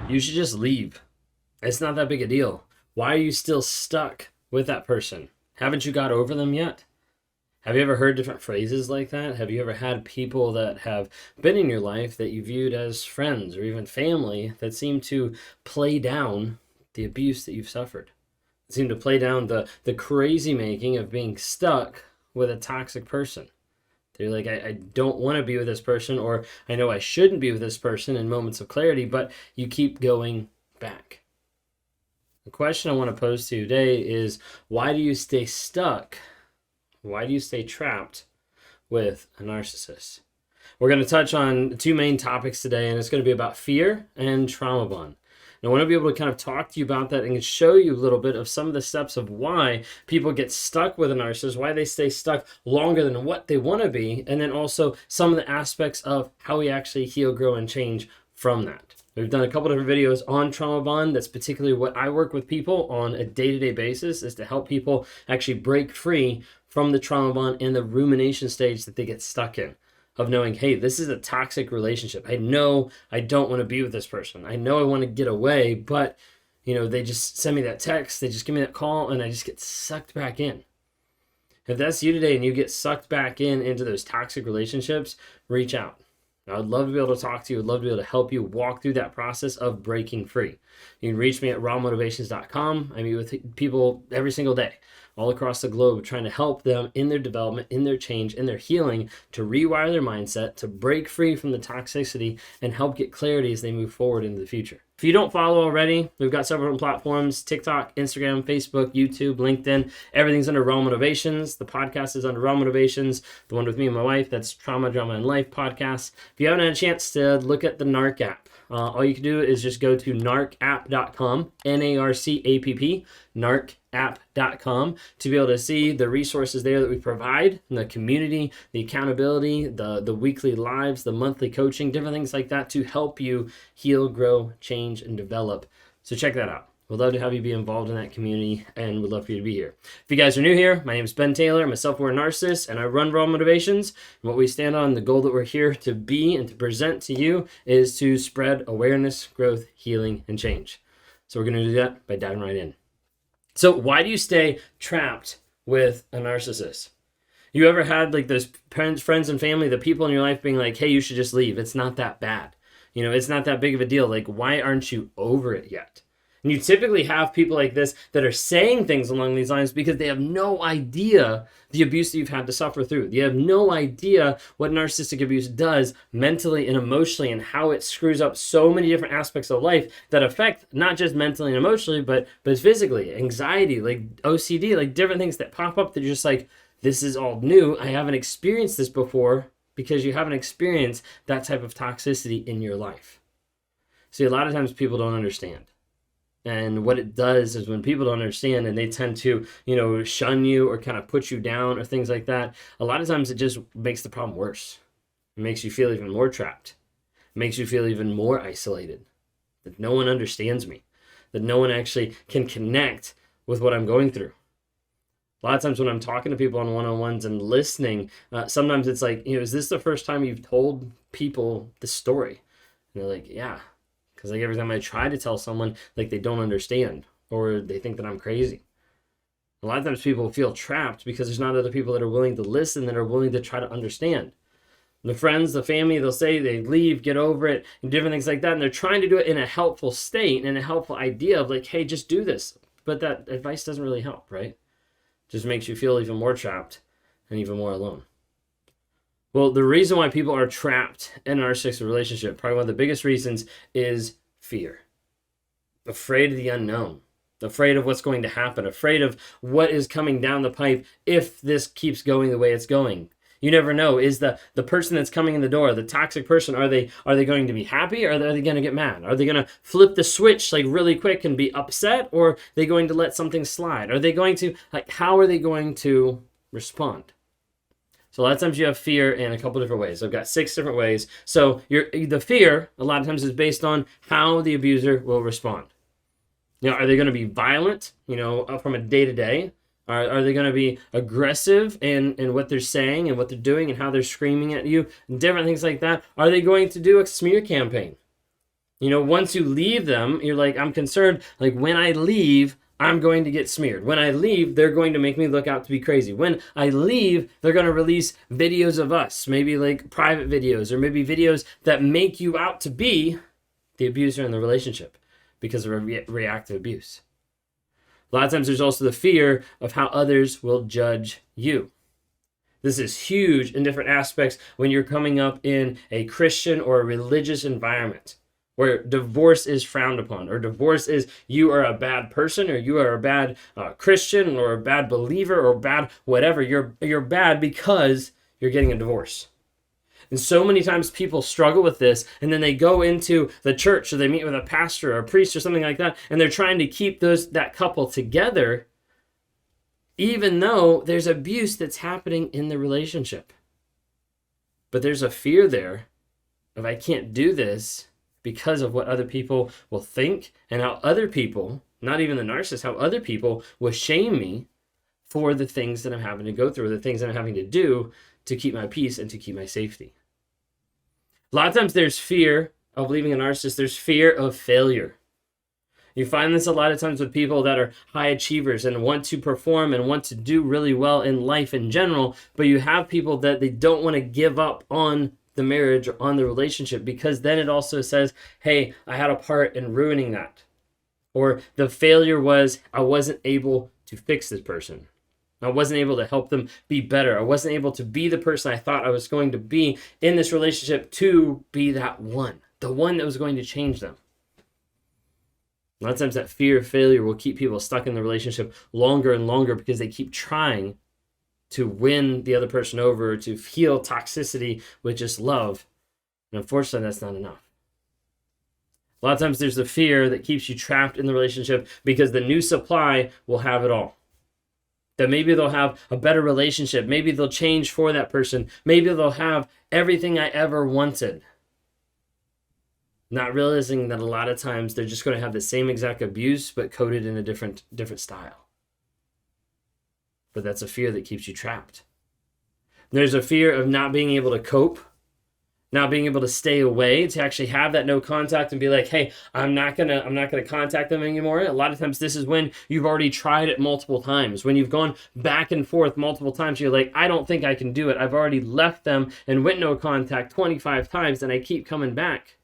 You should just leave. It's not that big a deal. Why are you still stuck with that person? Haven't you got over them yet? Have you ever heard different phrases like that? Have you ever had people that have been in your life that you viewed as friends or even family that seem to play down the abuse that you've suffered? Seem to play down the crazy making of being stuck with a toxic person. They're like, I don't want to be with this person, or I know I shouldn't be with this person in moments of clarity, but you keep going back. The question I want to pose to you today is, why do you stay stuck? Why do you stay trapped with a narcissist? We're going to touch on two main topics today, and it's going to be about fear and trauma bond. And I want to be able to kind of talk to you about that and show you a little bit of some of the steps of why people get stuck with a narcissist, why they stay stuck longer than what they want to be, and then also some of the aspects of how we actually heal, grow, and change from that. We've done a couple different videos on trauma bond. That's particularly what I work with people on a day-to-day basis, is to help people actually break free from the trauma bond and the rumination stage that they get stuck in, of knowing, hey, this is a toxic relationship. I know I don't want to be with this person. I know I want to get away, but they just send me that text, they just give me that call, and I just get sucked back in. If that's you today and you get sucked back into those toxic relationships, reach out. I would love to be able to talk to you. I'd love to be able to help you walk through that process of breaking free. You can reach me at rawmotivations.com. I meet with people every single day, all across the globe, trying to help them in their development, in their change, in their healing, to rewire their mindset, to break free from the toxicity, and help get clarity as they move forward into the future. If you don't follow already, we've got several different platforms: TikTok, Instagram, Facebook, YouTube, LinkedIn. Everything's under Raw Motivations. The podcast is under Raw Motivations. The one with me and my wife, that's Trauma, Drama, and Life podcast. If you haven't had a chance to look at the NARC app, all you can do is just go to narcapp.com, NARCAPP, narcapp.com, to be able to see the resources there that we provide, the community, the accountability, the weekly lives, the monthly coaching, different things like that to help you heal, grow, change, and develop. So check that out. We'd love to have you be involved in that community, and we'd love for you to be here. If you guys are new here, my name is Ben Taylor. I'm a self-aware narcissist, and I run Raw Motivations. And what we stand on, the goal that we're here to be and to present to you, is to spread awareness, growth, healing, and change. So we're going to do that by diving right in. So why do you stay trapped with a narcissist? You ever had like those parents, friends, and family, the people in your life being like, hey, you should just leave. It's not that bad. It's not that big of a deal. Like, why aren't you over it yet? And you typically have people like this that are saying things along these lines because they have no idea the abuse that you've had to suffer through. They have no idea what narcissistic abuse does mentally and emotionally, and how it screws up so many different aspects of life that affect not just mentally and emotionally, but physically, anxiety, like OCD, like different things that pop up that you're just like, this is all new. I haven't experienced this before, because you haven't experienced that type of toxicity in your life. See, a lot of times people don't understand. And what it does is, when people don't understand and they tend to, shun you or kind of put you down or things like that, a lot of times it just makes the problem worse. It makes you feel even more trapped. It makes you feel even more isolated, that no one understands me, that no one actually can connect with what I'm going through. A lot of times when I'm talking to people on one-on-ones and listening, sometimes it's like, is this the first time you've told people this story? And they're like, yeah. Because like every time I try to tell someone, like, they don't understand, or they think that I'm crazy. A lot of times people feel trapped because there's not other people that are willing to listen, that are willing to try to understand. The friends, the family, they'll say they leave, get over it, and different things like that. And they're trying to do it in a helpful state and a helpful idea of like, hey, just do this. But that advice doesn't really help, right? Just makes you feel even more trapped and even more alone. Well, the reason why people are trapped in a narcissistic relationship, probably one of the biggest reasons, is fear. Afraid of the unknown. Afraid of what's going to happen. Afraid of what is coming down the pipe if this keeps going the way it's going. You never know. Is the person that's coming in the door, the toxic person, are they going to be happy, or are they going to get mad? Are they going to flip the switch like really quick and be upset, or are they going to let something slide? Are they going to, how are they going to respond? So a lot of times you have fear in a couple different ways. I've got 6 different ways. So the fear, a lot of times, is based on how the abuser will respond. Are they going to be violent, from a day-to-day? Are they going to be aggressive in what they're saying and what they're doing and how they're screaming at you and different things like that? Are they going to do a smear campaign? Once you leave them, you're like, I'm concerned, like when I leave, I'm going to get smeared. When I leave, they're going to make me look out to be crazy. When I leave, they're going to release videos of us, maybe like private videos or maybe videos that make you out to be the abuser in the relationship because of reactive abuse. A lot of times there's also the fear of how others will judge you. This is huge in different aspects when you're coming up in a Christian or a religious environment where divorce is frowned upon, or divorce is you are a bad person, or you are a bad Christian, or a bad believer, or bad whatever. You're bad because you're getting a divorce. And so many times people struggle with this, and then they go into the church, or they meet with a pastor or a priest or something like that, and they're trying to keep that couple together, even though there's abuse that's happening in the relationship. But there's a fear there of, I can't do this because of what other people will think, and how other people, not even the narcissist, how other people will shame me for the things that I'm having to go through, or the things that I'm having to do to keep my peace and to keep my safety. A lot of times there's fear of leaving a narcissist. There's fear of failure. You find this a lot of times with people that are high achievers and want to perform and want to do really well in life in general, but you have people that they don't want to give up on the marriage or on the relationship, because then it also says, hey, I had a part in ruining that. Or the failure was, I wasn't able to fix this person. I wasn't able to help them be better. I wasn't able to be the person I thought I was going to be in this relationship, to be that one, the one that was going to change them. A lot of times that fear of failure will keep people stuck in the relationship longer and longer, because they keep trying to win the other person over, to heal toxicity with just love. And unfortunately, that's not enough. A lot of times there's the fear that keeps you trapped in the relationship because the new supply will have it all. That maybe they'll have a better relationship. Maybe they'll change for that person. Maybe they'll have everything I ever wanted. Not realizing that a lot of times they're just going to have the same exact abuse, but coded in a different style. But that's a fear that keeps you trapped. There's a fear of not being able to cope, not being able to stay away, to actually have that no contact and be like, hey, I'm not gonna contact them anymore. A lot of times this is when you've already tried it multiple times, when you've gone back and forth multiple times. You're like, I don't think I can do it. I've already left them and went no contact 25 times, and I keep coming back.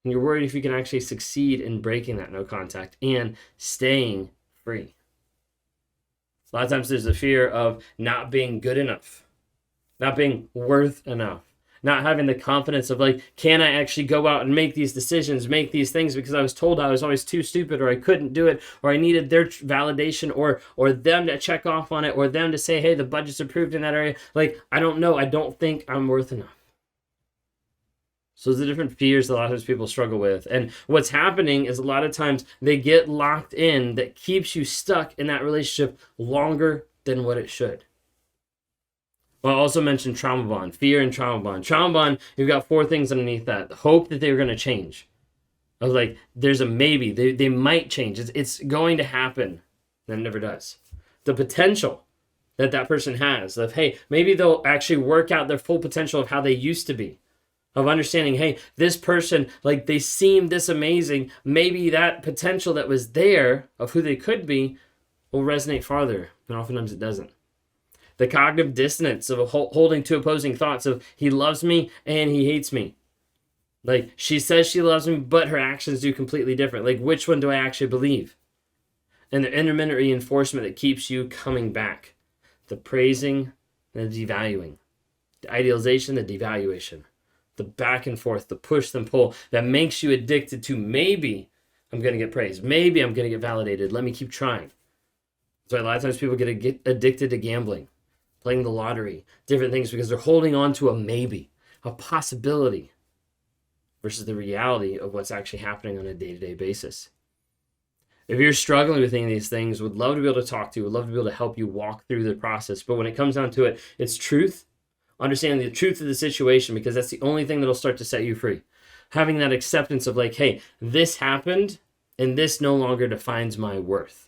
And you're worried if you can actually succeed in breaking that no contact and staying free. A lot of times there's a fear of not being good enough, not being worth enough, not having the confidence of like, can I actually go out and make these decisions, make these things, because I was told I was always too stupid, or I couldn't do it, or I needed their validation, or them to check off on it, or them to say, hey, the budget's approved in that area. Like, I don't know. I don't think I'm worth enough. So there's the different fears that a lot of times people struggle with. And what's happening is a lot of times they get locked in that keeps you stuck in that relationship longer than what it should. Well, I also mentioned trauma bond, fear and trauma bond. Trauma bond, you've got 4 things underneath that. The hope that they're going to change. I was like, there's a maybe. They might change. It's going to happen. And it never does. The potential that person has of, hey, maybe they'll actually work out their full potential of how they used to be. Of understanding, hey, this person, like, they seem this amazing. Maybe that potential that was there of who they could be will resonate farther, but oftentimes it doesn't. The cognitive dissonance of holding 2 opposing thoughts of, he loves me and he hates me. Like, she says she loves me, but her actions do completely different. Like, which one do I actually believe? And the intermittent reinforcement that keeps you coming back. The praising and the devaluing. The idealization, the devaluation. The back and forth, the push and pull that makes you addicted to, maybe I'm going to get praised. Maybe I'm going to get validated. Let me keep trying. So a lot of times people get addicted to gambling, playing the lottery, different things, because they're holding on to a maybe, a possibility, versus the reality of what's actually happening on a day-to-day basis. If you're struggling with any of these things, would love to be able to talk to you, would love to be able to help you walk through the process. But when it comes down to it, it's truth. Understanding the truth of the situation, because that's the only thing that'll start to set you free. Having that acceptance of like, hey, this happened and this no longer defines my worth.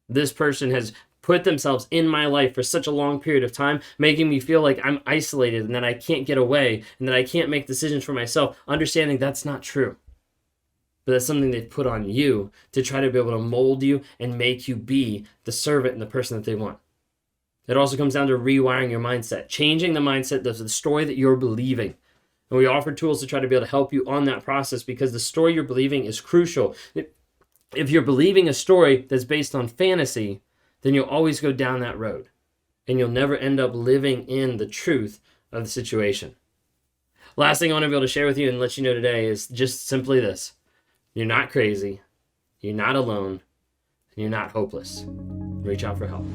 This person has put themselves in my life for such a long period of time, making me feel like I'm isolated and that I can't get away and that I can't make decisions for myself. Understanding that's not true. but that's something they've put on you to try to be able to mold you and make you be the servant and the person that they want. It also comes down to rewiring your mindset, changing the mindset of the story that you're believing. And we offer tools to try to be able to help you on that process, because the story you're believing is crucial. If you're believing a story that's based on fantasy, then you'll always go down that road, and you'll never end up living in the truth of the situation. Last thing I want to be able to share with you and let you know today is just simply this. You're not crazy. You're not alone. And you're not hopeless. Reach out for help.